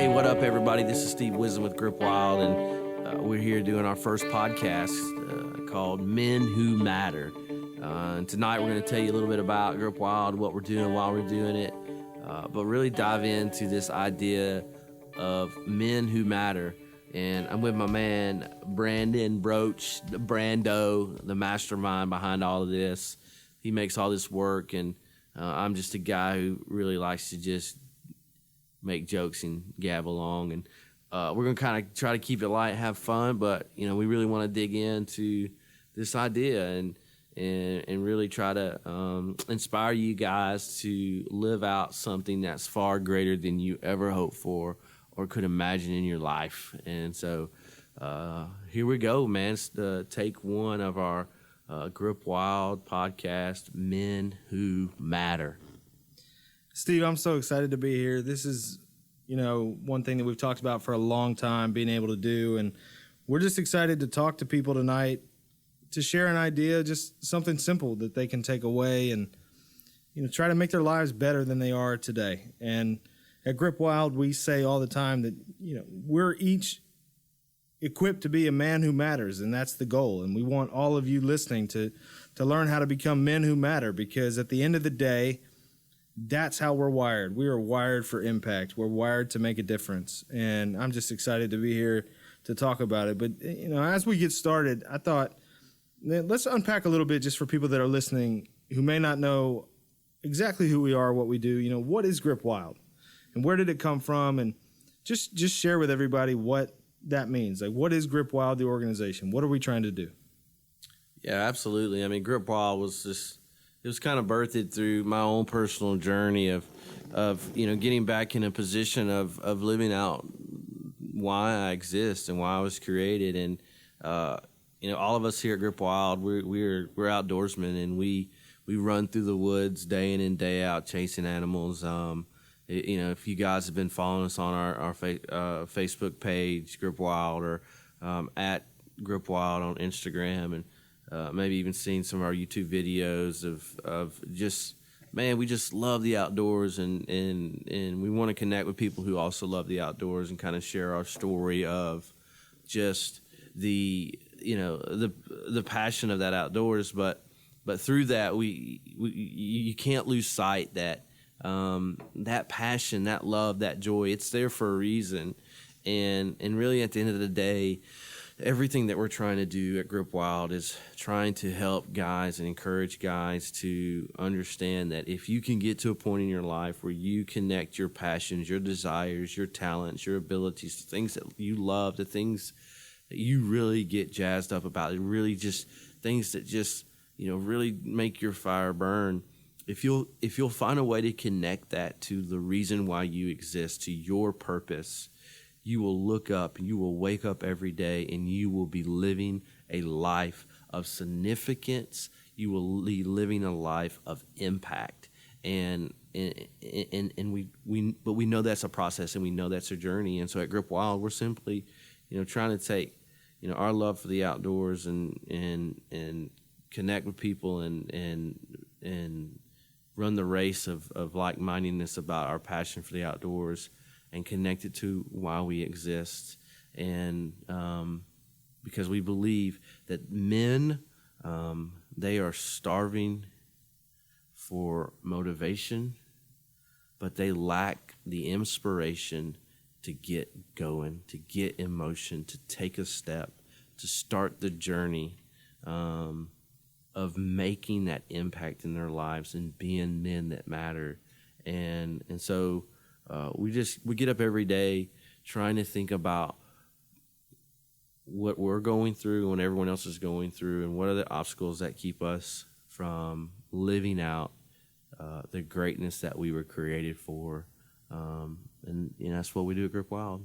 Hey, what up, everybody? This is Steve Wisdom with Grip Wild, and we're here doing our first podcast called Men Who Matter. And tonight we're going to tell you a little bit about Grip Wild, what we're doing, why we're doing it, but really dive into this idea of men who matter. And I'm with my man, Brandon Broach, Brando, the mastermind behind all of this. He makes all this work, and I'm just a guy who really likes to just make jokes and gab along. And we're going to kind of try to keep it light, have fun, but, we really want to dig into this idea and really try to inspire you guys to live out something that's far greater than you ever hoped for or could imagine in your life. And so here we go, man. It's take one of our Grip Wild podcast, Men Who Matter. Steve, I'm so excited to be here. This is, one thing that we've talked about for a long time, being able to do. And we're just excited to talk to people tonight, to share an idea, just something simple that they can take away and, try to make their lives better than they are today. And at Grip Wild, we say all the time that, we're each equipped to be a man who matters, and that's the goal. And we want all of you listening to learn how to become men who matter, because at the end of the day, that's how we're wired. We are wired for impact. We're wired to make a difference. And I'm just excited to be here to talk about it. But, as we get started, I thought, let's unpack a little bit just for people that are listening who may not know exactly who we are, what we do. What is Grip Wild? And where did it come from? And just share with everybody what that means. Like, what is Grip Wild, the organization? What are we trying to do? Yeah, absolutely. I mean, Grip Wild was just, it was kind of birthed through my own personal journey of getting back in a position of living out why I exist and why I was created. And all of us here at Grip Wild, we're outdoorsmen, and we run through the woods day in and day out chasing animals. If you guys have been following us on our Facebook page, Grip Wild, or at Grip Wild on Instagram, and maybe even seen some of our YouTube videos of just, man, we just love the outdoors, and we want to connect with people who also love the outdoors and kind of share our story of just the passion of that outdoors. But through that, you can't lose sight that that passion, that love, that joy, it's there for a reason. And really at the end of the day, everything that we're trying to do at Grip Wild is trying to help guys and encourage guys to understand that if you can get to a point in your life where you connect your passions, your desires, your talents, your abilities, the things that you love, the things that you really get jazzed up about, really just things that just, really make your fire burn. If you'll find a way to connect that to the reason why you exist, to your purpose, you will look up, you will wake up every day, and you will be living a life of significance. You will be living a life of impact. And we know that's a process, and we know that's a journey. And so at Grip Wild, we're simply, trying to take, our love for the outdoors and connect with people and run the race of like-mindedness about our passion for the outdoors, and connect it to why we exist. And because we believe that men, they are starving for motivation, but they lack the inspiration to get going, to get in motion, to take a step, to start the journey of making that impact in their lives and being men that matter. And so we get up every day trying to think about what we're going through and what everyone else is going through, and what are the obstacles that keep us from living out the greatness that we were created for. And that's what we do at Grip Wild.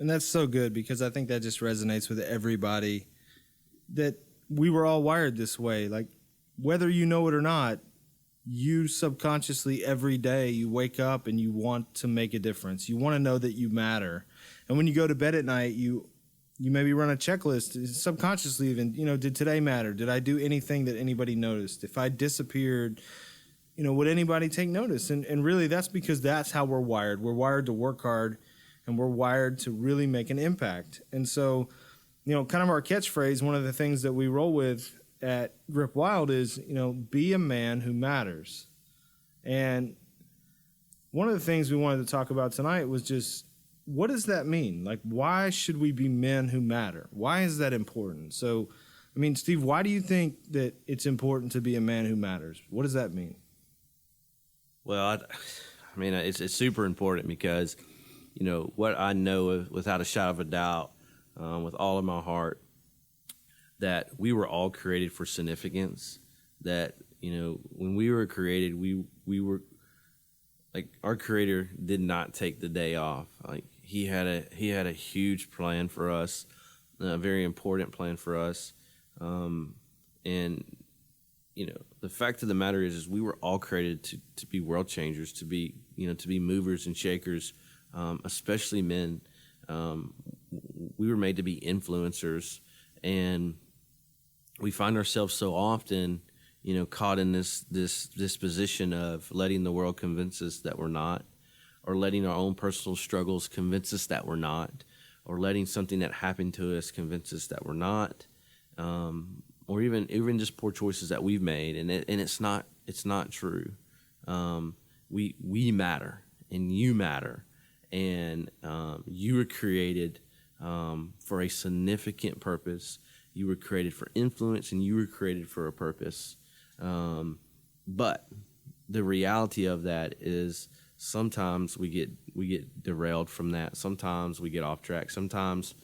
And that's so good, because I think that just resonates with everybody, that we were all wired this way. Like, whether you know it or not, you subconsciously every day you wake up and you want to make a difference. You want to know that you matter. And when you go to bed at night, you maybe run a checklist subconsciously even, did today matter? Did I do anything that anybody noticed? If I disappeared, would anybody take notice? And really, that's because that's how we're wired. We're wired to work hard, and we're wired to really make an impact. And so, kind of our catchphrase, one of the things that we roll with at Grip Wild is, be a man who matters. And one of the things we wanted to talk about tonight was just, what does that mean? Like, why should we be men who matter? Why is that important? So, Steve, why do you think that it's important to be a man who matters? What does that mean? Well, it's super important because, what I know without a shadow of a doubt, with all of my heart, that we were all created for significance. That, when we were created, we were like, our Creator did not take the day off. Like, he had a huge plan for us, a very important plan for us, and the fact of the matter is we were all created to be world changers, to be movers and shakers, especially men. We were made to be influencers, and we find ourselves so often, caught in this position of letting the world convince us that we're not, or letting our own personal struggles convince us that we're not, or letting something that happened to us convince us that we're not, or even just poor choices that we've made, and it's not true. We matter, and you matter, and you were created for a significant purpose. You were created for influence, and you were created for a purpose. But the reality of that is sometimes we get derailed from that. Sometimes we get off track. Sometimes,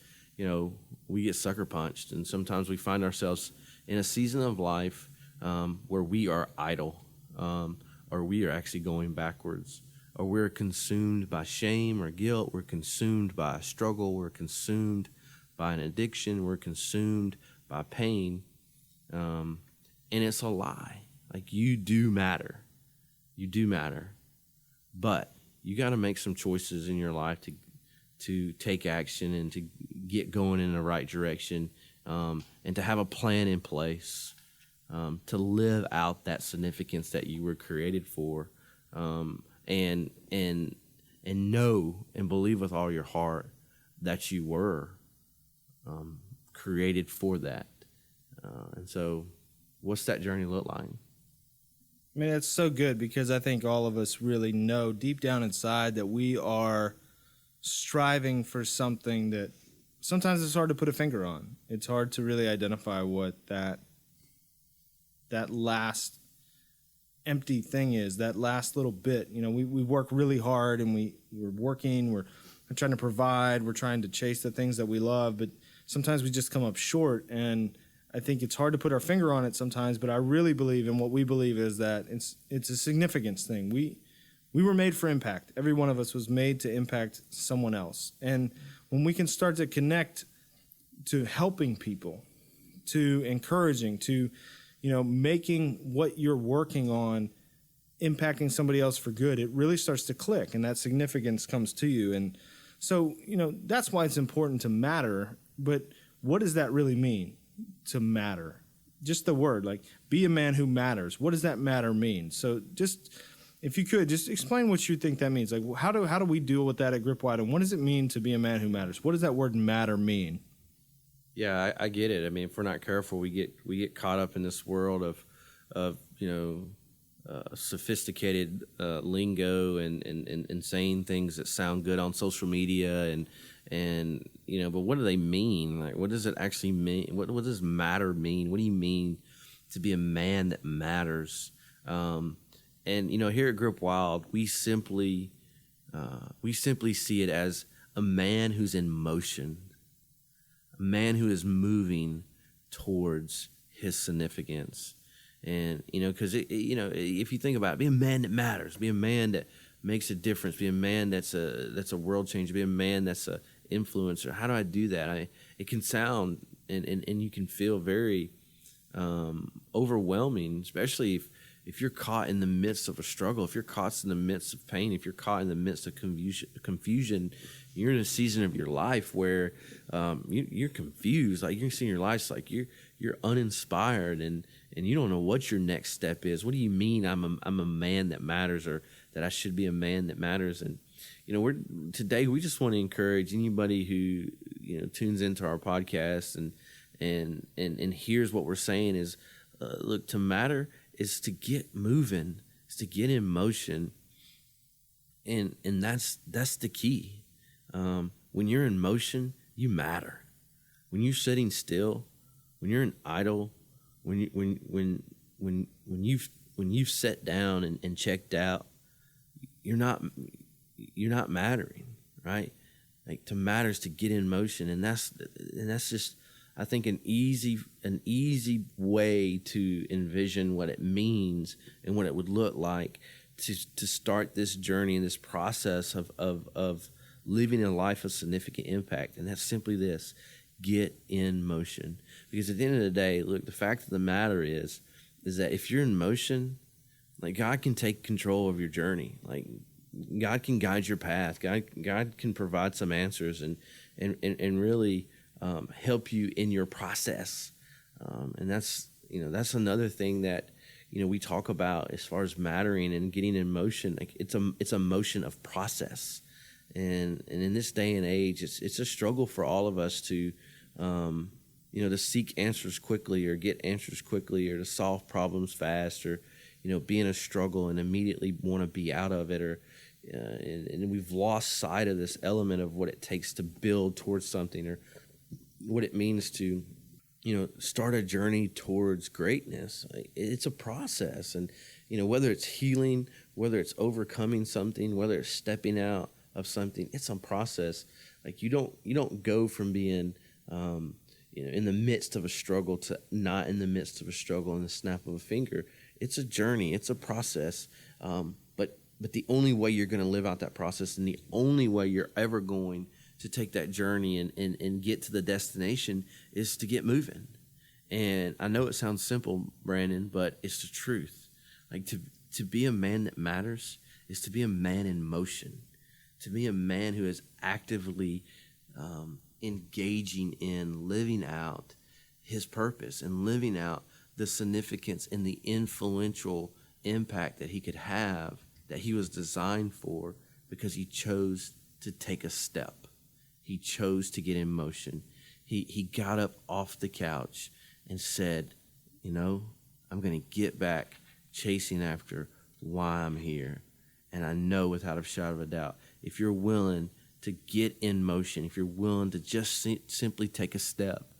we get sucker punched, and sometimes we find ourselves in a season of life where we are idle, or we are actually going backwards, or we're consumed by shame or guilt. We're consumed by a struggle. We're consumed by an addiction. We're consumed by pain. And it's a lie. Like, you do matter. You do matter. But you got to make some choices in your life to take action and to get going in the right direction, and to have a plan in place, to live out that significance that you were created for, and know and believe with all your heart that you were created for that. And so, what's that journey look like? It's so good, because I think all of us really know deep down inside that we are striving for something that sometimes it's hard to put a finger on. It's hard to really identify what that last empty thing is, that last little bit. We work really hard, and we're working, we're trying to provide, we're trying to chase the things that we love, but sometimes we just come up short, and I think it's hard to put our finger on it sometimes, but I really believe, and what we believe is that it's a significance thing. We were made for impact. Every one of us was made to impact someone else. And when we can start to connect to helping people, to encouraging, to, making what you're working on impacting somebody else for good, it really starts to click, and that significance comes to you. And so, that's why it's important to matter. But what does that really mean, to matter? Just the word, like, be a man who matters. What does that matter mean? So just, if you could, just explain what you think that means. Like, how do we deal with that at Grip Wild, and what does it mean to be a man who matters? What does that word matter mean? Yeah, I get it. If we're not careful, we get caught up in this world of sophisticated lingo and saying things that sound good on social media, and but what do they mean? Like, what does it actually mean? What does matter mean? What do you mean to be a man that matters? And here at Grip Wild, we simply see it as a man who's in motion, a man who is moving towards his significance. And because if you think about it, be a man that matters, be a man that makes a difference, be a man that's a world changer, be a man that's a influencer. How do I do that? It can sound and you can feel very overwhelming, especially if you're caught in the midst of a struggle, if you're caught in the midst of pain, if you're caught in the midst of confusion, you're in a season of your life where you're confused. Like, you're seeing your life like you're uninspired, and and you don't know what your next step is. What do you mean I'm a man that matters, or that I should be a man that matters? And today we just want to encourage anybody who tunes into our podcast and hears what we're saying is, look, to matter is to get moving, is to get in motion, and that's the key. When you're in motion, you matter. When you're sitting still, when you're an idle, when you've sat down and checked out, you're not mattering, right? Like, to matter is to get in motion, and that's just, I think, an easy way to envision what it means and what it would look like to start this journey and this process of living a life of significant impact. And that's simply this: get in motion. Because at the end of the day, look, the fact of the matter is that if you're in motion, like, God can take control of your journey. Like, God can guide your path. God can provide some answers and really help you in your process. And that's another thing that we talk about as far as mattering and getting in motion. Like, it's a motion of process. And in this day and age, it's a struggle for all of us to to seek answers quickly, or get answers quickly, or to solve problems fast, or be in a struggle and immediately want to be out of it, or and we've lost sight of this element of what it takes to build towards something, or what it means to start a journey towards greatness. It's a process, and whether it's healing, whether it's overcoming something, whether it's stepping out of something, it's a process. Like, you don't go from being in the midst of a struggle to not in the midst of a struggle in the snap of a finger. It's a journey, it's a process. But the only way you're going to live out that process, and the only way you're ever going to take that journey and get to the destination, is to get moving. And I know it sounds simple, Brandon, but it's the truth. Like, to be a man that matters is to be a man in motion, to be a man who is actively engaging in living out his purpose and living out the significance and the influential impact that he could have, that he was designed for, because he chose to take a step. He chose to get in motion. He got up off the couch and said, I'm going to get back chasing after why I'm here. And I know without a shadow of a doubt, if you're willing to get in motion, if you're willing to just simply take a step,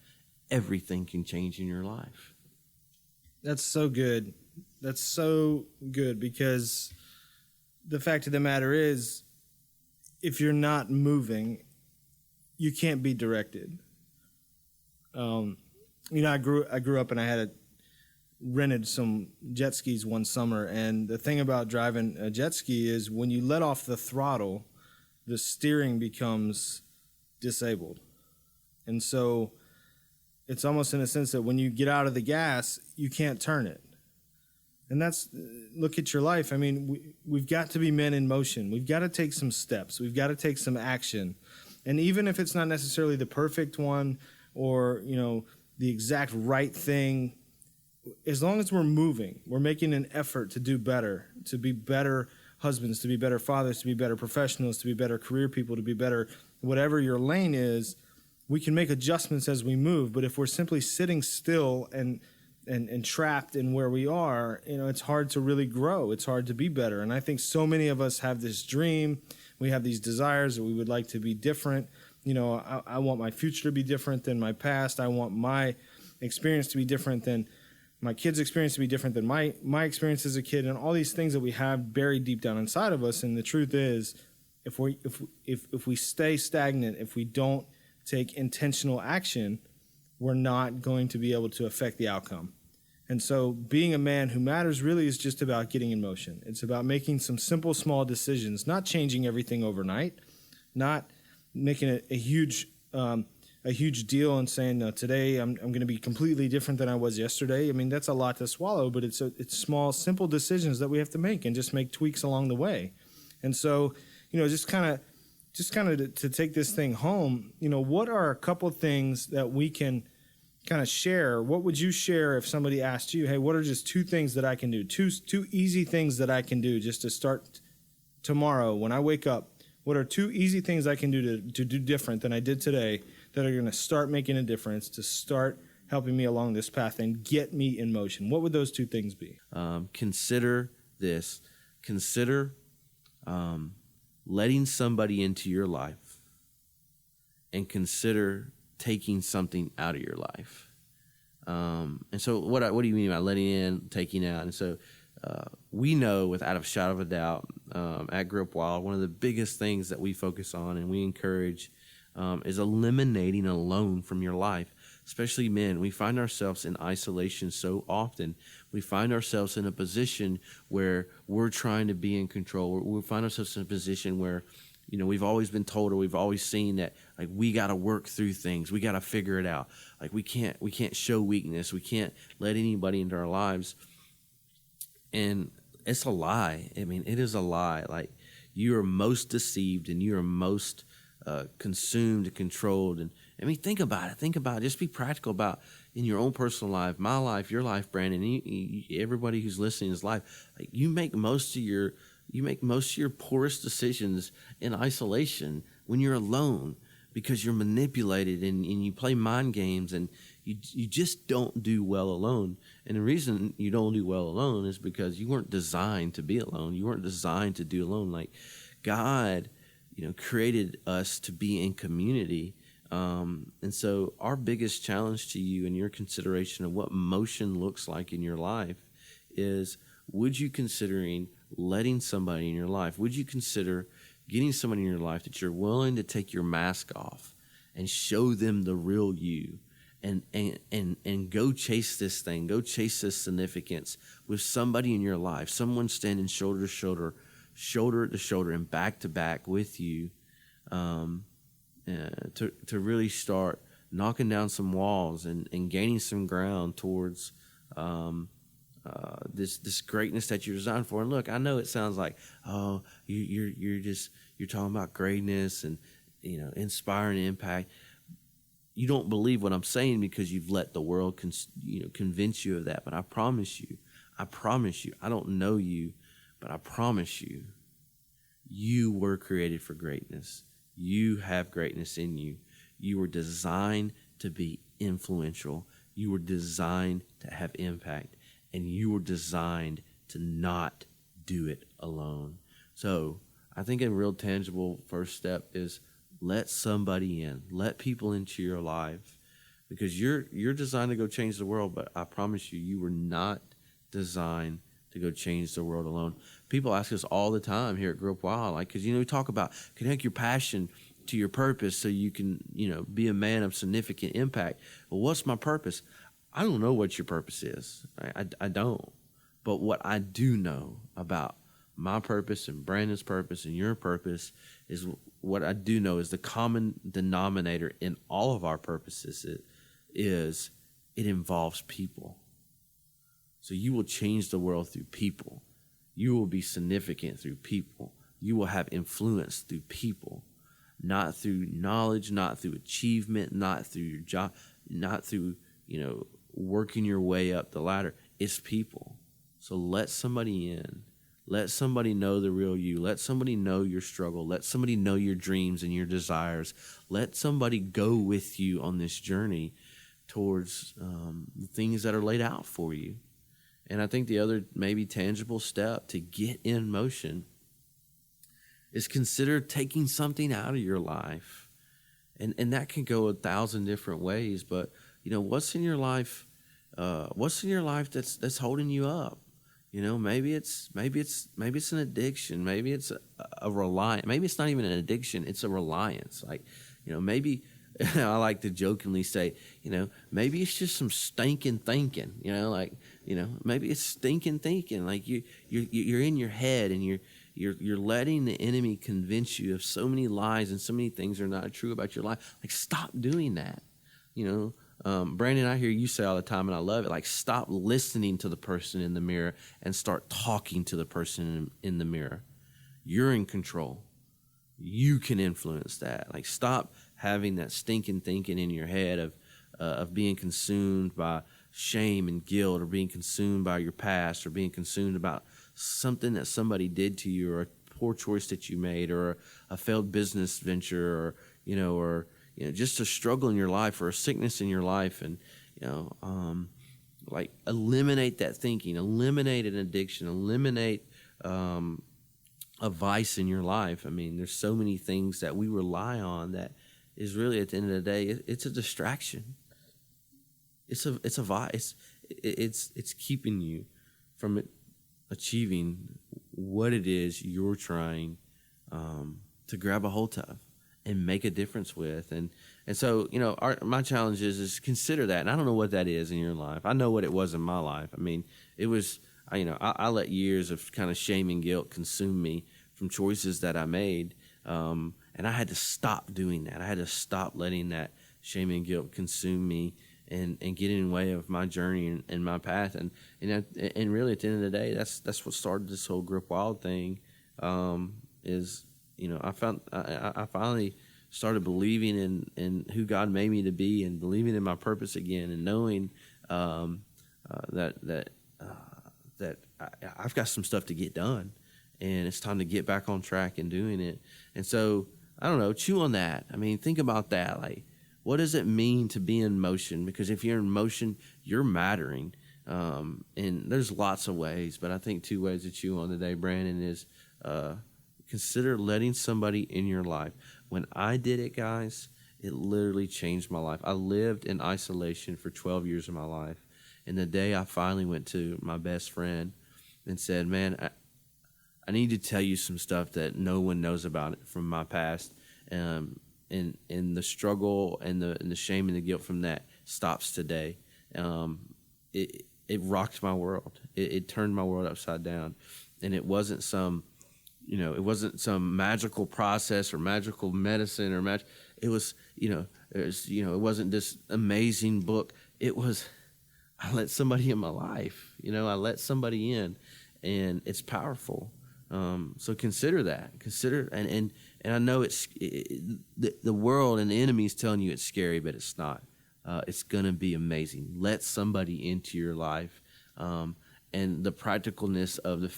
everything can change in your life. That's so good. That's so good, because the fact of the matter is, if you're not moving, you can't be directed. I grew up and I had rented some jet skis one summer, and the thing about driving a jet ski is when you let off the throttle, the steering becomes disabled. And so it's almost in a sense that when you get out of the gas, you can't turn it. And look at your life. I mean, we've got to be men in motion. We've got to take some steps. We've got to take some action. And even if it's not necessarily the perfect one, or, the exact right thing, as long as we're moving, we're making an effort to do better, to be better husbands, to be better fathers, to be better professionals, to be better career people, to be better, whatever your lane is, we can make adjustments as we move. But if we're simply sitting still and trapped in where we are, it's hard to really grow. It's hard to be better. And I think so many of us have this dream. We have these desires that we would like to be different. I want my future to be different than my past. I want my experience to be different than my kid's experience, to be different than my experience as a kid, and all these things that we have buried deep down inside of us. And the truth is, if we stay stagnant, if we don't take intentional action, we're not going to be able to affect the outcome. And so being a man who matters really is just about getting in motion. It's about making some simple, small decisions, not changing everything overnight, not making a huge deal and saying, no, today I'm going to be completely different than I was yesterday. I mean, that's a lot to swallow, but it's small, simple decisions that we have to make, and just make tweaks along the way. And so, just kind of to take this thing home, what are a couple things that we can kind of share, what would you share if somebody asked you, hey, what are just two things that I can do? Two easy things that I can do just to start tomorrow when I wake up. What are two easy things I can do to do different than I did today that are going to start making a difference, to start helping me along this path and get me in motion? What would those two things be? Consider this. Consider letting somebody into your life, and consider taking something out of your life. And so what do you mean by letting in, taking out? And so we know without a shadow of a doubt at Grow Up Wild, one of the biggest things that we focus on and we encourage is eliminating alone from your life. Especially men, we find ourselves in isolation so often. We find ourselves in a position where we're trying to be in control. We find ourselves in a position where, we've always been told, or we've always seen that, like, we got to work through things. We got to figure it out. Like, we can't show weakness. We can't let anybody into our lives. And it's a lie. I mean, it is a lie. Like, you are most deceived and you are most consumed and controlled. And I mean, think about it. Just be practical about in your own personal life, my life, your life, Brandon, everybody who's listening's life. Like, you make most of your poorest decisions in isolation when you're alone, because you're manipulated and you play mind games, and you just don't do well alone. And the reason you don't do well alone is because you weren't designed to be alone. You weren't designed to do alone. Like, God, created us to be in community. And so our biggest challenge to you in your consideration of what motion looks like in your life is, would you considering letting somebody in your life, would you consider getting somebody in your life that you're willing to take your mask off and show them the real you, and go chase this thing, go chase this significance with somebody in your life, someone standing shoulder to shoulder and back to back with you, to really start knocking down some walls and gaining some ground towards this greatness that you're designed for. And look, I know it sounds like, oh, you're talking about greatness and inspiring impact. You don't believe what I'm saying because you've let the world convince you of that. But I promise you, I don't know you, but I promise you, you were created for greatness. You have greatness in you. You were designed to be influential. You were designed to have impact. And you were designed to not do it alone. So I think a real tangible first step is let somebody in. Let people into your life, because you're designed to go change the world, but I promise you, you were not designed to go change the world alone. People ask us all the time here at Grow Up Wild, like, because we talk about connect your passion to your purpose so you can be a man of significant impact. Well, what's my purpose? I don't know what your purpose is. Right? I don't. But what I do know about my purpose and Brandon's purpose and your purpose is, what I do know is the common denominator in all of our purposes is it involves people. So you will change the world through people. You will be significant through people. You will have influence through people, not through knowledge, not through achievement, not through your job, not through, working your way up the ladder. It's people. So let somebody in. Let somebody know the real you. Let somebody know your struggle. Let somebody know your dreams and your desires. Let somebody go with you on this journey towards the things that are laid out for you. And I think the other maybe tangible step to get in motion is consider taking something out of your life. And that can go 1,000 different ways, but what's in your life that's holding you up? Maybe it's an addiction. Maybe it's a reliance. Maybe it's not even an addiction. It's a reliance. Like, maybe I like to jokingly say, maybe it's just some stinking thinking. Maybe it's stinking thinking. Like you're in your head and you're letting the enemy convince you of so many lies and so many things are not true about your life. Like, stop doing that. Brandon, I hear you say all the time, and I love it. Like, stop listening to the person in the mirror and start talking to the person in the mirror. You're in control. You can influence that. Like, stop having that stinking thinking in your head of being consumed by shame and guilt, or being consumed by your past, or being consumed about something that somebody did to you, or a poor choice that you made, or a failed business venture, or just a struggle in your life, or a sickness in your life, and like eliminate that thinking, eliminate an addiction, eliminate a vice in your life. I mean, there's so many things that we rely on that is really, at the end of the day, it's a distraction. It's a vice. It's keeping you from achieving what it is you're trying to grab a hold of and make a difference with. And so, my challenge is consider that. And I don't know what that is in your life. I know what it was in my life. I mean, it was, I let years of kind of shame and guilt consume me from choices that I made. And I had to stop doing that. I had to stop letting that shame and guilt consume me and get in the way of my journey and my path. And really, at the end of the day, that's what started this whole Grip Wild thing. I finally started believing in who God made me to be, and believing in my purpose again, and knowing that I've got some stuff to get done, and it's time to get back on track and doing it. And so, I don't know, chew on that. I mean, think about that. Like, what does it mean to be in motion? Because if you're in motion, you're mattering. And there's lots of ways, but I think 2 ways to chew on today, Brandon, is consider letting somebody in your life. When I did it, guys, it literally changed my life. I lived in isolation for 12 years of my life. And the day I finally went to my best friend and said, man, I need to tell you some stuff that no one knows about it from my past. And the struggle and the shame and the guilt from that stops today. It rocked my world. It turned my world upside down. And it wasn't some magical process or magical medicine or it was, it wasn't this amazing book. It was, I let somebody in my life, I let somebody in, and it's powerful. So consider that. And I know the world and the enemy is telling you it's scary, but it's not. It's gonna be amazing. Let somebody into your life, and the practicalness of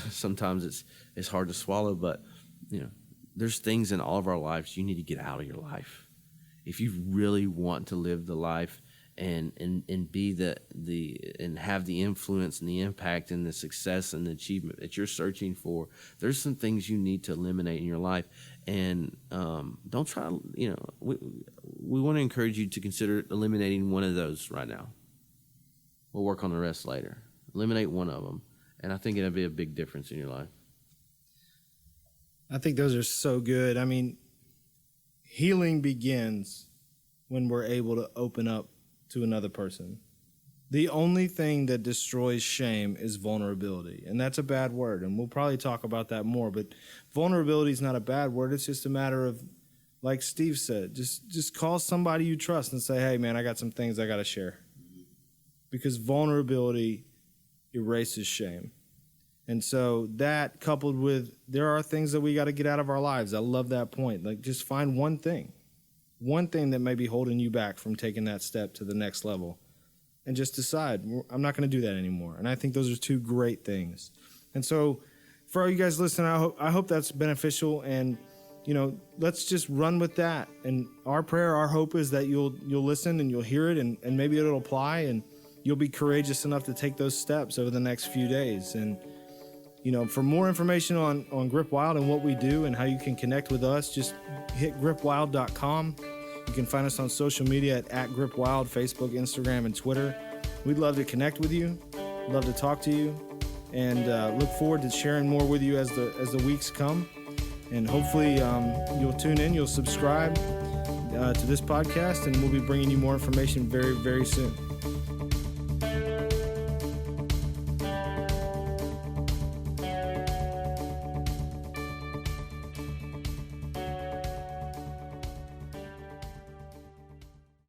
sometimes it's hard to swallow, but there's things in all of our lives you need to get out of your life if you really want to live the life and be and have the influence and the impact and the success and the achievement that you're searching for. There's some things you need to eliminate in your life, and don't try. We want to encourage you to consider eliminating one of those right now. We'll work on the rest later. Eliminate one of them, and I think it'll be a big difference in your life. I think those are so good. I mean, healing begins when we're able to open up to another person. The only thing that destroys shame is vulnerability, and that's a bad word, and we'll probably talk about that more, but vulnerability is not a bad word. It's just a matter of, like Steve said, just call somebody you trust and say, hey, man, I got some things I got to share. Because vulnerability erases shame. And so that, coupled with, there are things that we got to get out of our lives. I love that point. Like, just find one thing that may be holding you back from taking that step to the next level, and just decide, I'm not going to do that anymore. And I think those are 2 great things. And so for all you guys listening, I hope that's beneficial, and let's just run with that. And our prayer, our hope is that you'll listen and you'll hear it, and maybe it'll apply, and you'll be courageous enough to take those steps over the next few days. And for more information on Grip Wild and what we do and how you can connect with us, just hit gripwild.com. You can find us on social media at GripWild, Facebook, Instagram, and Twitter. We'd love to connect with you, love to talk to you, and look forward to sharing more with you as the weeks come. And hopefully you'll tune in, you'll subscribe to this podcast, and we'll be bringing you more information very, very soon.